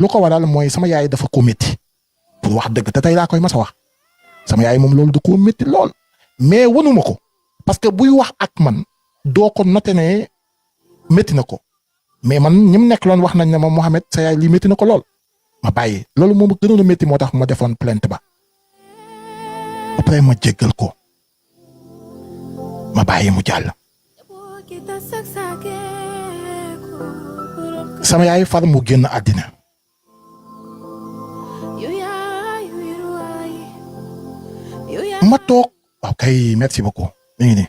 lu ko waral mooy sama yaay dafa ko métti pour wax dëgg te tey laa koy mas a wax sama yaay moom loolu da koo métti lool mais wanuma ko parce que buy wax ak man doo ko noté ne métti na ko mais man ñi mu nekk loon wax nañ ne ma Mouhamed sa yaay lii métti na ko lool ma bàyyi loolu moom gënoon a métti moo tax ma defoon plainte ba après ma jéggal ko ma bàyyi mu jàll. sama yaay far mu génn àddina ma toog waaw kay merci beaucoup mi ngi nii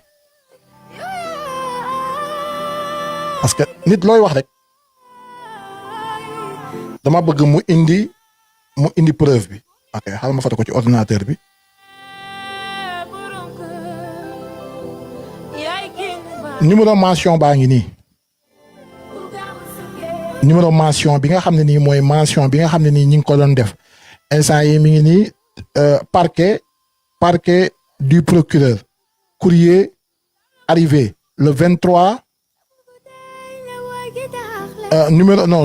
parce que nit looy wax rek dama bëgg mu indi preuve bi ok xaaral ma foto ko ci ordinateur bi numéro mention baa ngi nii numéro mention bi nga xam ne nii mooy mention bi nga xam ne nii ñi ngi ko doon def instant yi mi ngi nii parquet du procureur courrier arrivé le 23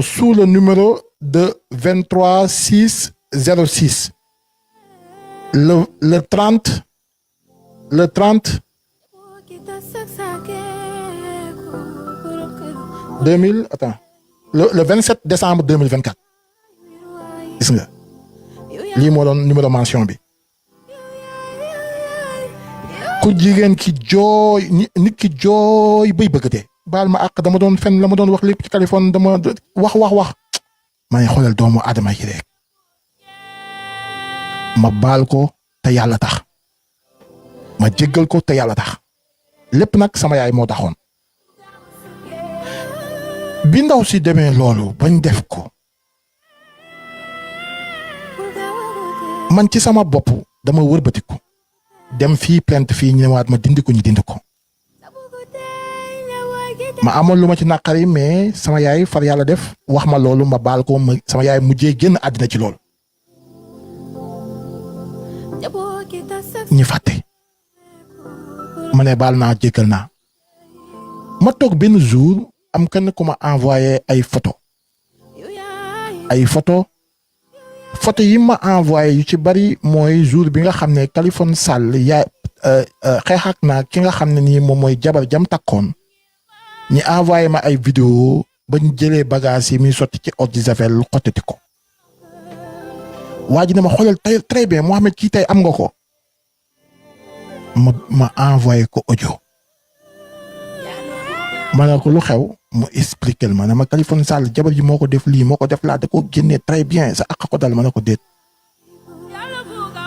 sous le numéro de 23 6 06 le 30 2000 attends le 27 décembre 2024 gis nga lii moo doon numéro mention bi ku jigéen ki jooy nit ki jooy bay bëggatee baal ma àq dama doon fen la ma doon wax lépp ci Californie dama wax ma ne xoolal doomu aadama yi rek ma baal ko te yàlla tax ma jéggal ko te yàlla tax lépp nag sama yaay moo taxoon bi ndaw si demee loolu bañ def ko man ci sama bopp dama wërbatiku dem fii plainte fii ñëwaat ma dindi ko ñu dindi ko ma amoon lu ma ci naqari mais sama yaay far yàlla def wax ma loolu ma baal ko sama yaay mujjee génn àddina ci loolu ñi fàtte ma ne baal naa jéggal naa ma toog benn jour am kenn ku ma envoyé ay photo yi ma envoyé yu ci bari mooy jour bi nga xam ne Kaliphone Sall yaa xeexak naa ki nga xam ne nii moom mooy jabar jam takkoon ñi envoyé ma ay vidéo bañ jëlee bagage yi muy sotti ci eau de javel xottati ko waa ji ne ma xoolal tey très bien Mouhamed kii tey am nga ko ma envoyé ko audio ma ne ko lu xew mu expliquer ma ne ma Kaliphone Sall jabar ji moo ko def lii moo ko def laa da ko génnee très bien sa àq ko dal ma ne ko déet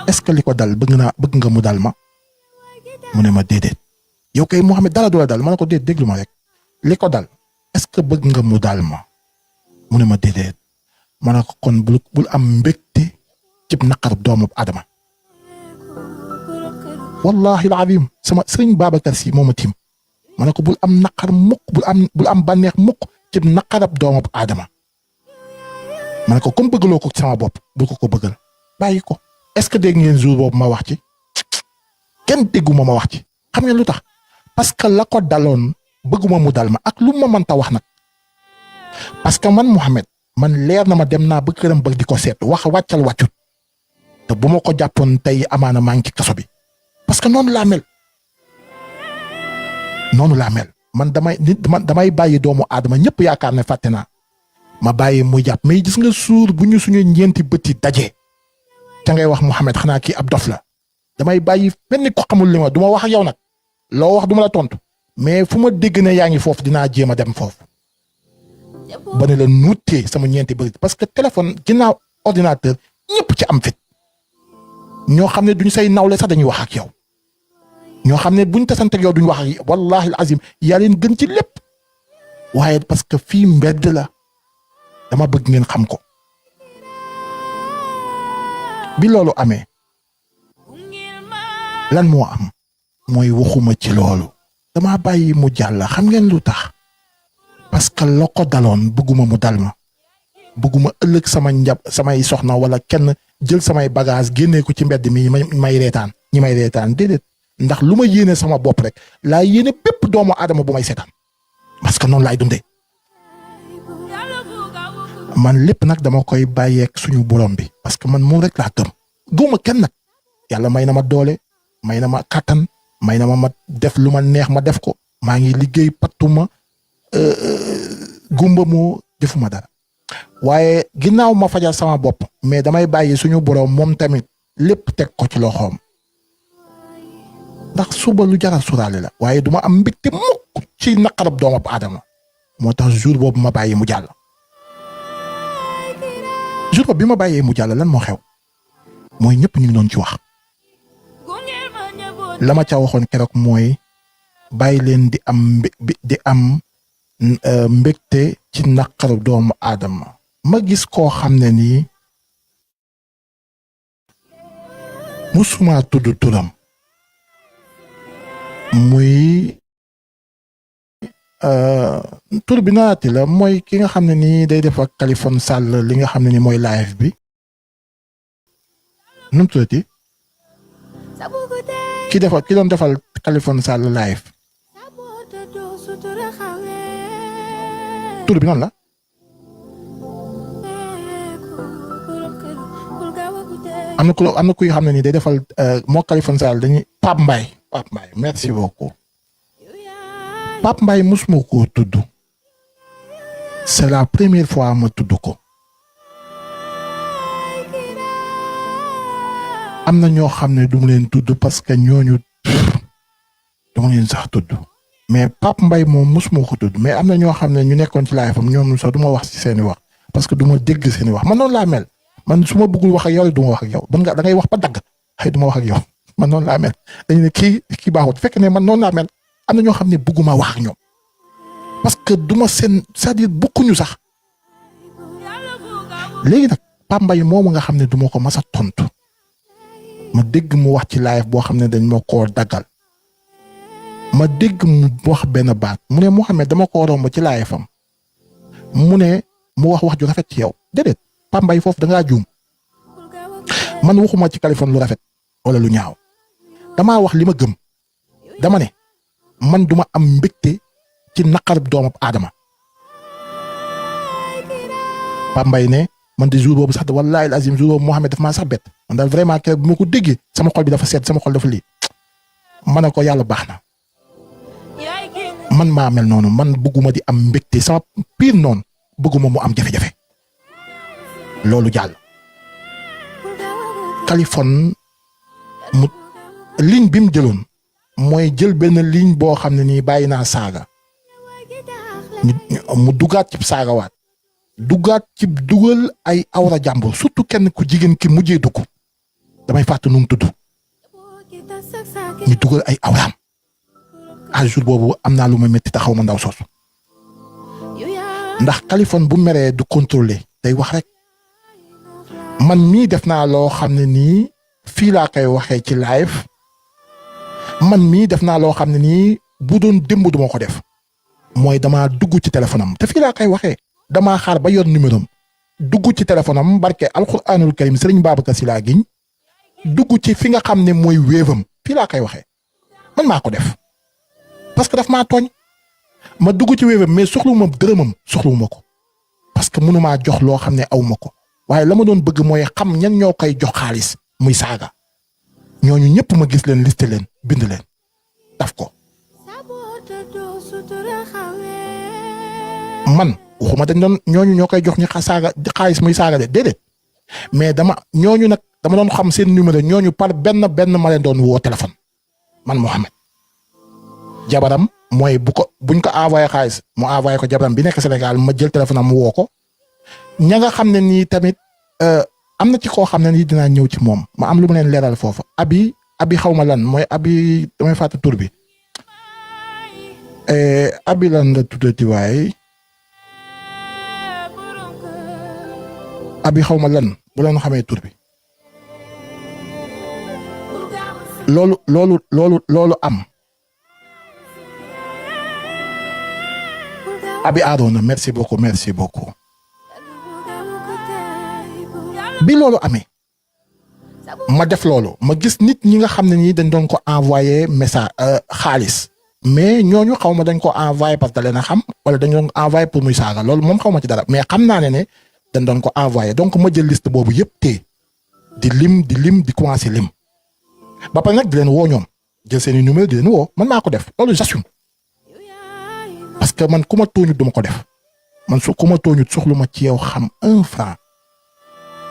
est-ce que li ko dal bëgg nga mu dal ma mu ne ma déedéet yow kay Mouhamed dala doola dal ma ne ko déet déglu ma rek li ko dal est-ce que bëgg nga mu dal ma mu ne ma déedéet ma ne ko kon bul am mbégte cib naqar doomu Adama wallahi alazim sama sëriñ Babacar Si moo ma tiim ma ne ko bul am naqar mukk bul am bànneex mukk cib naqarab doomu Adama ma ne ko comme bëggaloo ko sama bopp bul ko bëggal bàyyi ko est-ce que dégg ngeen jour boobu ma wax ci kenn dégguma ma wax ci xam ngeen lu tax parce que la ko daloon bëgguma mu dal ma ak lu ma mënta wax nag parce que man Mouhamed man leer na ma dem naa ba këram bëgg di ko seet wax wàccal wàccut te bu ma ko jàppoon tey amaana maa ngi ci kaso bi parce que noonu laa mel man damay bàyyi doomu aadama ñëpp yaakaar ne fàtte naa ma bàyyi muy jàpp mais gis nga suur bu ñu suñu ñeenti bëti daje ca ngay wax Mouhamed xanaa kii ab dof la damay bàyyi mel ni ko xamul li ma du ma wax ak yow nag loo wax du ma la tontu mais fu ma dégg ne yaa ngi foofu dinaa jéem a dem foofu ba ne la nuutee sama ñeenti bëti parce que téléphone ginnaaw ordinateur ñëpp ci am fit ñoo xam ne duñ say nawle sax dañuy wax ak yow ñoo xam ne buñ tasante ak yow duñ wax ak yow wallahi alazim yaa leen gën ci lépp waaye parce que fii mbedd la dama bëgg ngeen xam ko bi loolu amee lan moo am mooy waxuma ci loolu dama bàyyi mu jàll xam ngeen lu tax parce que la ko daloon bëgguma mu dal ma bëgguma ëllëg samay soxna wala kenn jël samay bagage génnee ko ci mbedd mi may reetaan ñi may reetaan déedéet ndax lu ma yéene sama bopp rek laa yéene bépp doomu aadama bu may seetaan parce que noonu laay dundee man lépp nag dama koy bàyyeek suñu borom bi parce que man moom rek laa gëwma kenn nag yàlla may na ma doole may na ma kàttan may na ma def lu ma neex ma def ko maa ngi liggéey pattuma gumba moo defuma dara waaye ginnaaw ma fajal sama bopp mais damay bàyyi suñu borom moom tamit lépp teg ko ci loxoom ndax suba lu jaral suraale la waaye duma am mbégte mukk ci naqarab doomu aadama moo tax jour boobu ma bàyyi mu jàll jour boobu bi ma bàyyee mu jàll lan moo xew mooy ñëpp ñu ngi doon ci wax la ma ca waxoon keroog mooy bàyyi leen di am mbégte ci naqaru doomu aadama ma gis koo xam ne nii musuma tudd turam muy tur bi naati la mooy ki nga xam ne nii day def ak Kaliphone Sall li nga xam ne ni mooy live bi nu mu tuddati ki doon defal Kaliphone Sall live tur bi nan la am na kuy xam ne nii day defal moo Kaliphone Sall dañuy Pape Mbaye merci beaucoup Pape Mbaye musuma koo tudd c'est la première fois ma tudd ko am na ñoo xam ne du ma leen tudd parce que ñooñu du ma leen sax tudd mais Pape Mbaye moom musuma ko tudd mais am na ñoo xam ne ñu nekkoon ci live am ñoom sax du ma wax ci seeni wax parce que du ma dégg seeni wax man noonu laa mel man su ma bëggul wax ak yow du ma wax ak yow da ngay wax ba dagg xëy du ma wax ak yow man noonu laa mel dañu ne kii baaxut fekk ne man noonu laa mel am na ñoo xam ne bëgguma wax ak ñoom parce que du ma seen c'est-à-dire bokkuñu sax léegi nag Pape Mbaye moomu nga xam ne du ma ko mas a tontu ma dégg mu wax ci live boo xam ne dañ ma koo daggal ma dégg mu wax benn baat mu ne Mouhamed dama ko romb ci live am mu ne mu wax ju rafet ci yow déedéet Pape Mbaye foofu da ngaa juum man waxuma ci Kaliphone lu rafet wala lu ñaaw damaa wax li ma gëm dama ne man duma am mbégte ci naqar doomu aadama Pape Mbaye ne man de jour boobu sax wallaahi alazim jour boobu Mouhamed daf maa sax bett man daal vraiment keroog bi ma ko déggee sama xol bi dafa sedd sama xol dafa lii ma ne ko yàlla baax na man maa mel noonu man bëgguma di am mbégte sama pire noonu bëgguma mu am jafe-jafe loolu jàll Kaliphone mu ligne bi mu jëloon mooy jël benn ligne boo xam ne nii bàyyi naa saaga mu dugaat ci saagawaat dugaat ci dugal ay awra jàmbur surtout kenn ku jigéen ki mujjee dugg damay fàtte nu mu tudd ñu dugal ay awraam à jour boobu am naa lu ma métti taxaw ma ndaw soosu ndax Kaliphone bu meree du contrôler day wax rek man mii def naa loo xam ne nii fii laa koy waxee ci live man mii def naa loo xam ne nii bu doon démb duma ko def mooy damaa dugg ci téléphone am te fii laa koy waxee damaa xaar ba yor numéro am dugg ci téléphone am barke alxuraanul karim Serigne Babacar Sy laa giñ dugg ci fi nga xam ne mooy wéevam fii laa koy waxee man maa ko def parce que daf maa tooñ ma dugg ci wéevam mais soxluwuma dërëmam soxluwuma ko parce que mënumaa jox loo xam ne awma ko waaye la ma doon bëgg mooy xam ñan ñoo koy jox xaalis muy saaga ñooñu ñëpp ma gis leen liste leen bind leen daf ko man waxuma dañ doon ñooñu ñoo koy jox ñu saaga xaalis muy saaga de déedéet mais ñooñu nag dama doon xam seen numéro ñooñu par benn ma leen doon woo téléphone man Mouhamed jabaram mooy buñ ko envoyé xaalis mu envoyé ko jabaram bi nekk Sénégal ma jël téléphone am mu woo ko ña nga xam ne nii tamit am na ci koo xam ne nii dinaa ñëw ci moom ma am lu ma leen leeral foofu abi xaw ma lan mooy abi damay fàtte tur bi abi lan la tuddati waay abi xaw ma lan bu leen xamee tur bi loolu am abi Arona merci beaucoup bi loolu amee ma def loolu ma gis nit ñi nga xam ne nii dañ doon ko envoyé message xaalis mais ñooñu xaw ma dañ ko envoyé parce que da leen a xam wala dañ doon envoyé pour muy saaga loolu moom xaw ma ci dara mais xam naa ne dañ doon ko envoyé donc ma jël liste boobu yëpp te di lim di commencé lim ba pare nag di leen woo ñoom jël seen i numéro di leen woo man maa ko def loolu j'assume parce que man ku ma tooñut duma ko def man ku ma tooñut soxlu ma ci yow xam 1 franc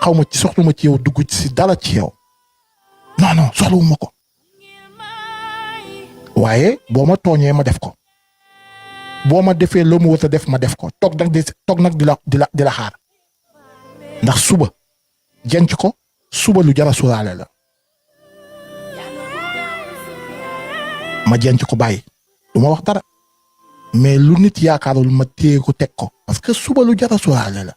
xaw ma ci soxlu ma ci yow dugg ci dara ci yow non soxlawuma ko waaye boo ma tooñee ma def ko boo ma defee loo mu war a def ma def ko toog nag di la xaar ndax suba jenc ko suba lu jara sóoraale la ma jenc ko bàyyi du ma wax dara mais lu nit yaakaarul ma téye ko teg ko parce que suba lu jara sóoraale la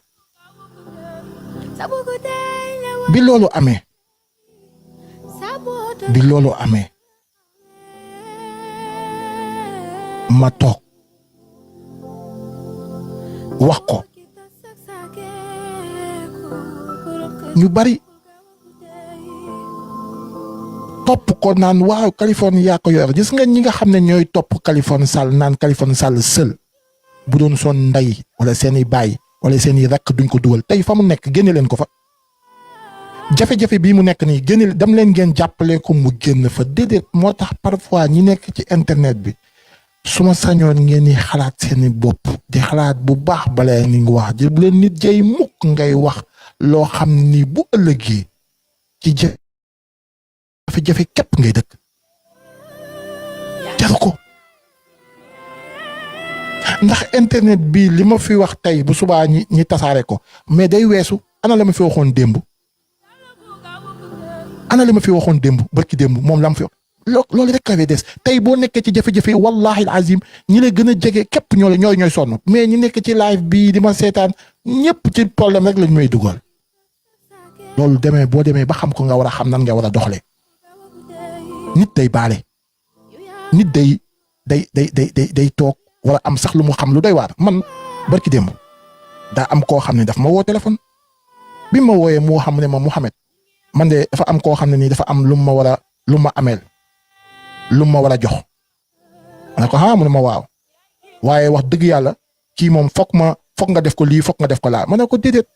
bi loolu amee ma toog wax ko ñu bari topp ko naan waaw Californie yaa ko yor gis nga ñi nga xam ne ñooy topp Californie Sall naan Californie Sall seul bu doon son ndey wala seeni baay wala seeni rakk duñ ko dugal tey fa mu nekk génne leen ko fa jafe-jafe bii mu nekk nii génne dem leen ngeen jàppale ko mu génn fa déedéet moo tax parfois ñi nekk ci internet bi su ma sañoon ngeen di xalaat seeni bopp di xalaat bu baax bala ni nga wax bu leen nit jay mukk ngay wax loo xam ni bu ëllëgee ci jafe-jafe képp ngay dëkk jaru ko ndax internet bi li ma fi wax tey bu subaa ñi tasaare ko mais day weesu ana la ma fi waxoon démb barki démb moom la ma fi wax loolu rek kawee des tey boo nekkee ci jafe-jafe wallahi azim ñi la gën a jege képp ñooy sonn mais ñi nekk ci live bii di ma seetaan ñëpp ci problème rek lañ may dugal loolu boo demee ba xam ko nga war a xam nan nga war a doxalee nit day baale nit day toog wala am sax lu mu xam lu doy waar man barki démb daa am koo xam ne daf ma woo téléphone bi ma wooyee moo xam ne ma Mouhamed man de dafa am koo xam ne nii dafa am lu ma ameel lu ma war a jox ma ne ko mu ne ma waaw waaye wax dëgg yàlla kii moom foog nga def ko lii foog nga def ko laa ma ne ko déedéet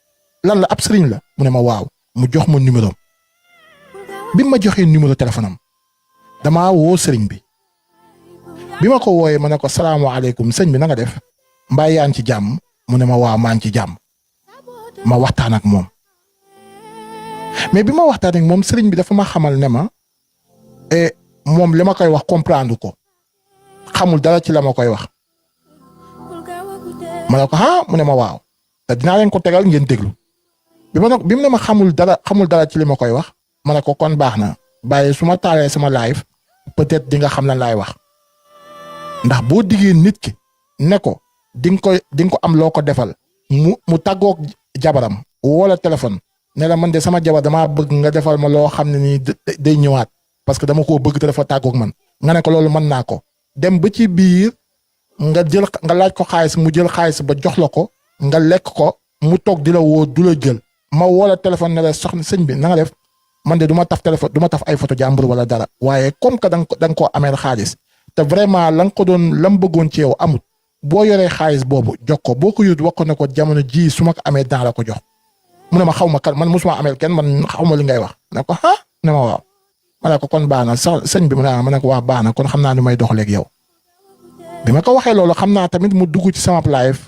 lan la ab sëriñ la mu ne ma waaw mu jox ma numéro bi ma joxee numéro téléphone am damaa woo sëriñ bi ma ko wooyee ma ne ko salaamaaleykum sëñ bi na nga def mbaa yaa ngi ci jàmm mu ne ma waaw maa ngi ci jàmm ma waxtaan ak moom mais bi ma waxtaan ak moom sëriñ bi dafa ma xamal ne ma moom li ma koy wax comprendre ko xamul dara ci la ma koy wax ma ne ko mu ne ma waaw te dinaa leen ko tegal ngeen déglu bi mu ne ma xamul dara ci li ma koy wax ma ne ko kon baax na bàyyi su ma taalee sama live peut-être di nga xam lan laay wax ndax boo diggee nit ki ne ko di nga ko am loo ko defal mu tàggoog jabaram wala téléphone ne la man de sama jabar damaa bëgg nga defal ma loo xam ne nii day ñëwaat parce que dama koo bëgg te dafa tàggoog man nga ne ko loolu mën naa ko dem ba ci biir nga laaj ko xaalis mu jël xaalis ba jox la ko nga lekk ko mu toog di la woo du la jël ma woo la téléphone ne la soxna sëñ bi na nga def man de du ma taf téléphone du ma taf ay photo jàmbur wala dara waaye comme que da nga koo ameel xaalis te vraiment la nga ko doon lam bëggoon ci yow amut boo yoree xaalis boobu jox ko boo ko yóbbu wax ko ne ko jamono ji su ma ko amee daan la ko jox mu ne ma xaw ma kan man mosuma ameel kenn man xaw ma li ngay wax ne ko ne ma waaw ma ne ko kon baax na sax sëñ bi mu ne ma ne ko wax baax na kon xam naa nu may doxaleeg yow bi ma ko waxee loolu xam naa tamit mu dugg ci sama live